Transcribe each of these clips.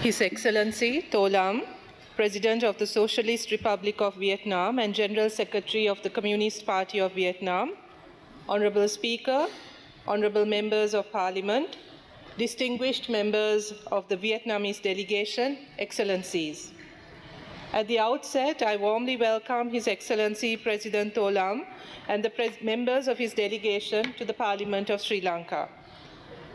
His Excellency Tholam, President of the Socialist Republic of Vietnam and General Secretary of the Communist Party of Vietnam, Honorable Speaker, Honorable Members of Parliament, distinguished members of the Vietnamese delegation, Excellencies. At the outset, I warmly welcome His Excellency President Tholam and the members of his delegation to the Parliament of Sri Lanka.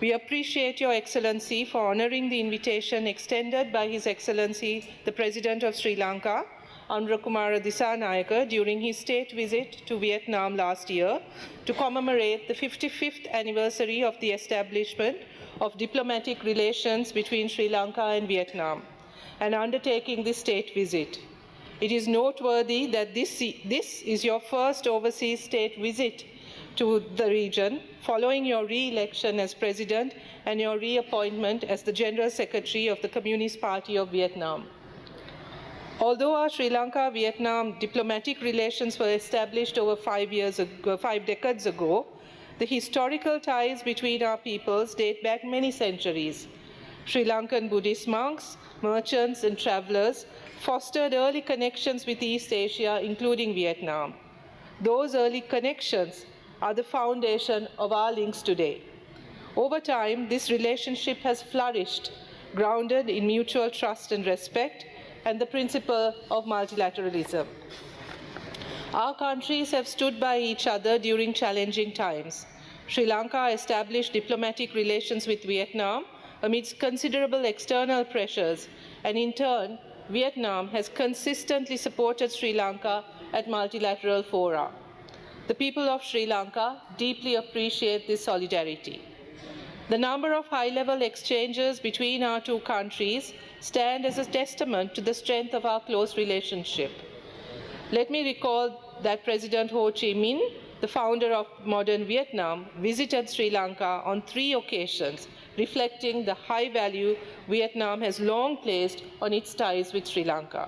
We appreciate Your Excellency for honoring the invitation extended by His Excellency, the President of Sri Lanka, Anurakumara Dissanayake, during his state visit to Vietnam last year to commemorate the 55th anniversary of the establishment of diplomatic relations between Sri Lanka and Vietnam, and undertaking this state visit. It is noteworthy that this is your first overseas state visit to the region, following your re-election as President and your reappointment as the General Secretary of the Communist Party of Vietnam. Although our Sri Lanka-Vietnam diplomatic relations were established over 5 decades ago, the historical ties between our peoples date back many centuries. Sri Lankan Buddhist monks, merchants, and travelers fostered early connections with East Asia, including Vietnam. Those early connections are the foundation of our links today. Over time, this relationship has flourished, grounded in mutual trust and respect, and the principle of multilateralism. Our countries have stood by each other during challenging times. Sri Lanka established diplomatic relations with Vietnam amidst considerable external pressures, and in turn, Vietnam has consistently supported Sri Lanka at multilateral fora. The people of Sri Lanka deeply appreciate this solidarity. The number of high-level exchanges between our two countries stand as a testament to the strength of our close relationship. Let me recall that President Ho Chi Minh, the founder of modern Vietnam, visited Sri Lanka on 3 occasions, reflecting the high value Vietnam has long placed on its ties with Sri Lanka.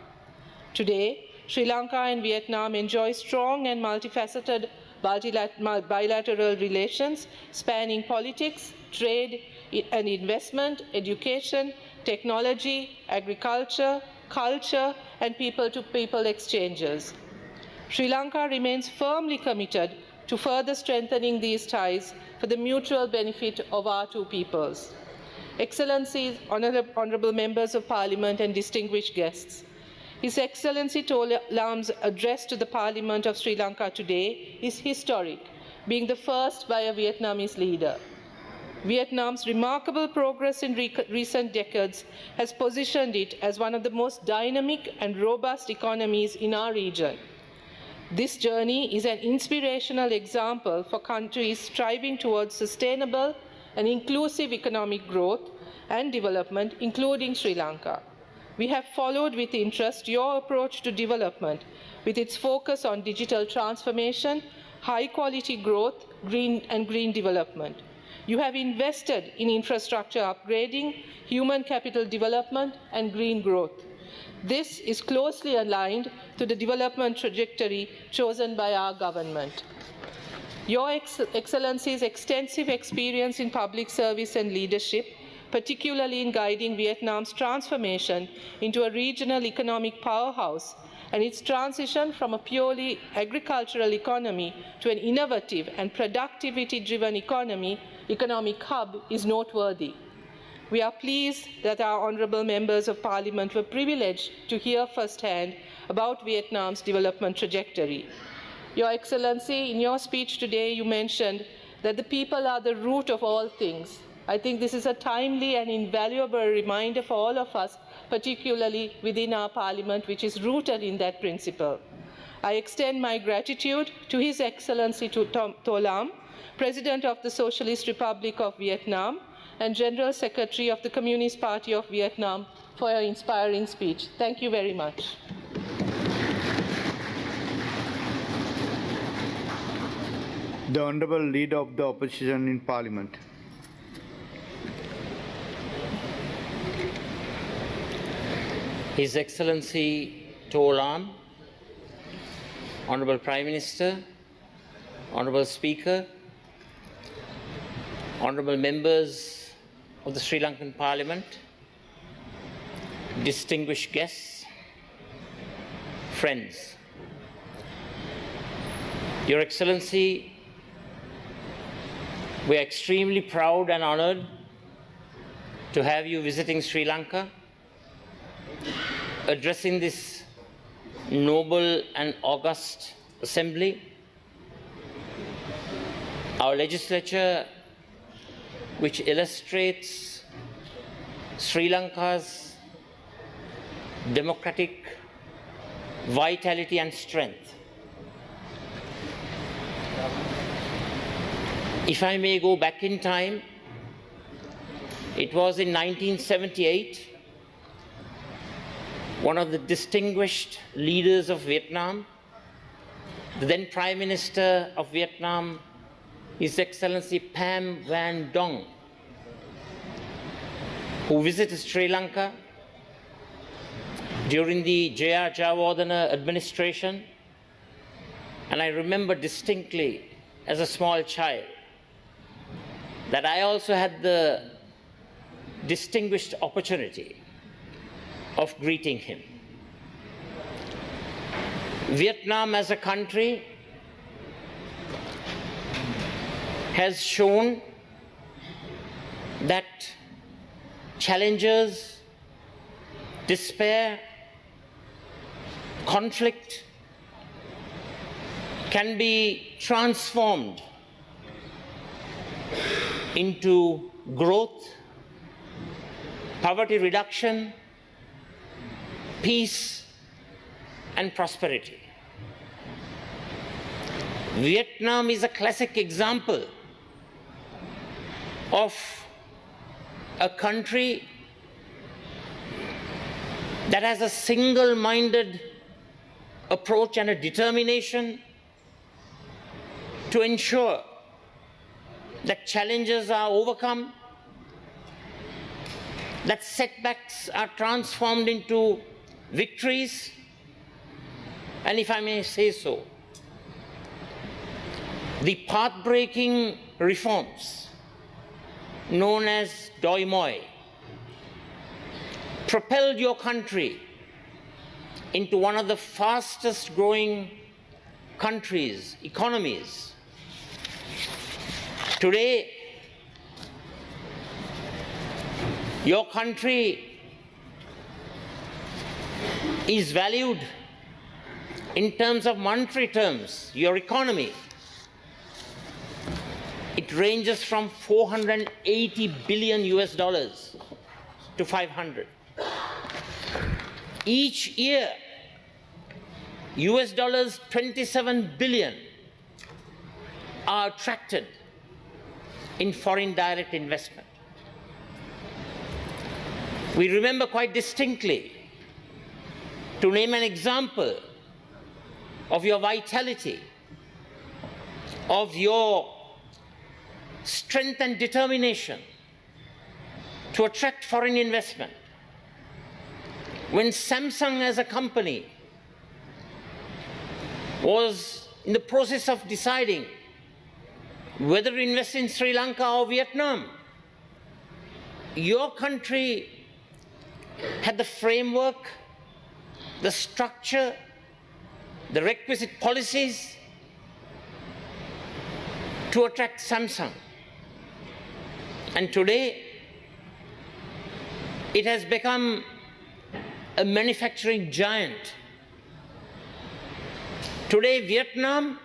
Today, Sri Lanka and Vietnam enjoy strong and multifaceted bilateral relations spanning politics, trade and investment, education, technology, agriculture, culture, and people-to-people exchanges. Sri Lanka remains firmly committed to further strengthening these ties for the mutual benefit of our two peoples. Excellencies, honorable members of Parliament, and distinguished guests, His Excellency Tholam's address to the Parliament of Sri Lanka today is historic, being the first by a Vietnamese leader. Vietnam's remarkable progress in recent decades has positioned it as one of the most dynamic and robust economies in our region. This journey is an inspirational example for countries striving towards sustainable and inclusive economic growth and development, including Sri Lanka. We have followed with interest your approach to development, with its focus on digital transformation, high-quality growth, green development. You have invested in infrastructure upgrading, human capital development, and green growth. This is closely aligned to the development trajectory chosen by our government. Your Excellency's extensive experience in public service and leadership, particularly in guiding Vietnam's transformation into a regional economic powerhouse and its transition from a purely agricultural economy to an innovative and productivity-driven economic hub is noteworthy. We are pleased that our honorable members of Parliament were privileged to hear firsthand about Vietnam's development trajectory. Your Excellency, in your speech today, you mentioned that the people are the root of all things. I think this is a timely and invaluable reminder for all of us, particularly within our Parliament, which is rooted in that principle. I extend my gratitude to His Excellency Tholam, President of the Socialist Republic of Vietnam and General Secretary of the Communist Party of Vietnam, for your inspiring speech. Thank you very much. The Honourable Leader of the Opposition in Parliament. His Excellency Tholam, Honourable Prime Minister, Honourable Speaker, Honourable Members of the Sri Lankan Parliament, distinguished guests, friends. Your Excellency, we are extremely proud and honored to have you visiting Sri Lanka, addressing this noble and august assembly. Our legislature, which illustrates Sri Lanka's democratic vitality and strength. If I may go back in time, it was in 1978, one of the distinguished leaders of Vietnam, the then Prime Minister of Vietnam, His Excellency Pham Van Dong, who visited Sri Lanka during the J.R. Jayawardena administration. And I remember distinctly as a small child that I also had the distinguished opportunity of greeting him. Vietnam as a country has shown that challenges, despair, conflict can be transformed into growth, poverty reduction, peace, and prosperity. Vietnam is a classic example of a country that has a single-minded approach and a determination to ensure that challenges are overcome, that setbacks are transformed into victories, and if I may say so, the path-breaking reforms known as Doi Moi propelled your country into one of the fastest growing countries, economies. Today, your country is valued in terms of monetary terms, your economy. It ranges from $480 billion to 500. Each year, $27 billion are attracted in foreign direct investment. We remember quite distinctly, to name an example of your vitality, of your strength and determination to attract foreign investment. When Samsung as a company was in the process of deciding whether to invest in Sri Lanka or Vietnam, your country had the framework, the structure, the requisite policies to attract Samsung. And today, it has become a manufacturing giant. Today, Vietnam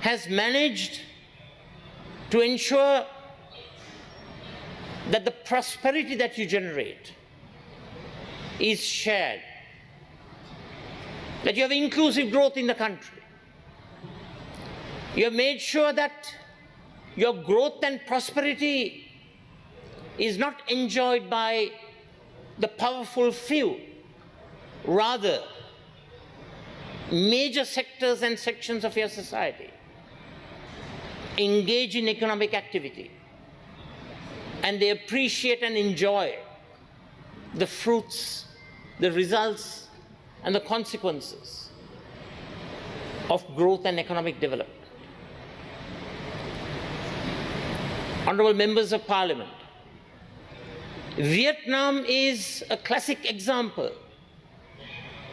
has managed to ensure that the prosperity that you generate is shared, that you have inclusive growth in the country. You have made sure that your growth and prosperity is not enjoyed by the powerful few. Rather, major sectors and sections of your society engage in economic activity, and they appreciate and enjoy the fruits, the results, and the consequences of growth and economic development. Honorable members of Parliament, Vietnam is a classic example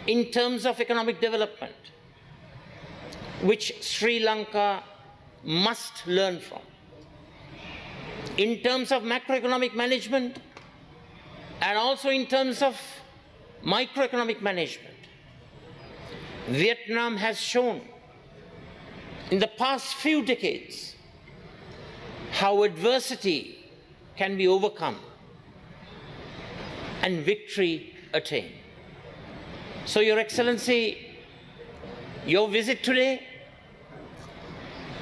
in terms of economic development, which Sri Lanka must learn from. In terms of macroeconomic management and also in terms of microeconomic management, Vietnam has shown in the past few decades how adversity can be overcome and victory attained. So, Your Excellency, your visit today,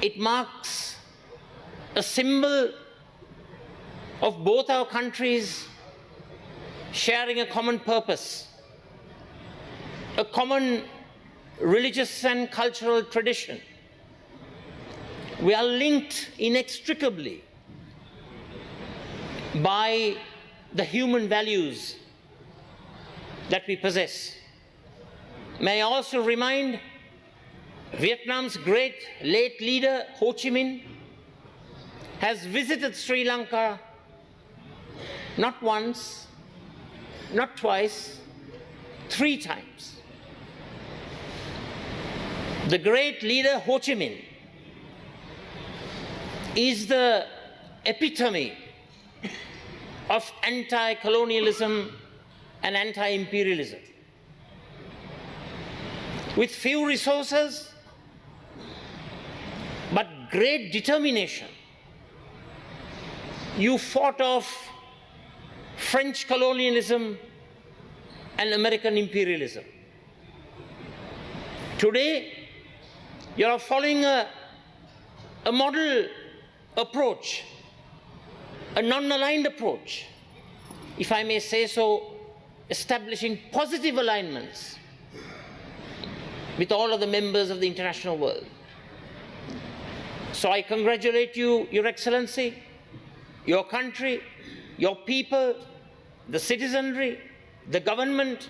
it marks a symbol of both our countries sharing a common purpose, a common religious and cultural tradition. We are linked inextricably by the human values that we possess. May I also remind Vietnam's great late leader, Ho Chi Minh, has visited Sri Lanka not once, not twice, 3 times. The great leader, Ho Chi Minh, is the epitome of anti-colonialism and anti-imperialism. With few resources, but great determination, you fought off French colonialism and American imperialism. Today, you are following a model approach, a non-aligned approach, if I may say so, establishing positive alignments with all of the members of the international world. So I congratulate you, Your Excellency, your country, your people, the citizenry, the government,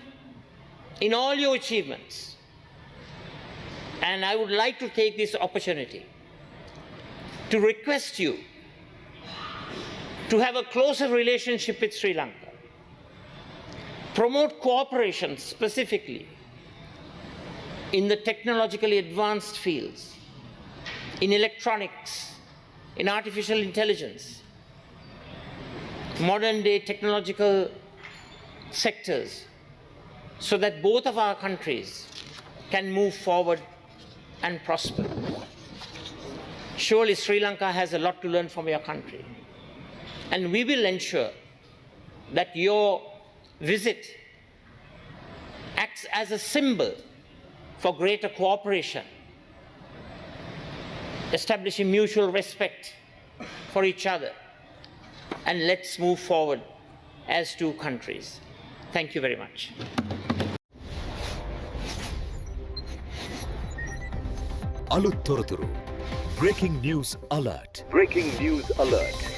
in all your achievements. And I would like to take this opportunity to request you to have a closer relationship with Sri Lanka. Promote cooperation specifically in the technologically advanced fields, in electronics, in artificial intelligence, modern day technological sectors, so that both of our countries can move forward and prosper. Surely Sri Lanka has a lot to learn from your country, and we will ensure that your visit acts as a symbol for greater cooperation, establishing mutual respect for each other, and let's move forward as 2 countries. Thank you very much. Aluth Thorathuru. Breaking news alert. Breaking news alert.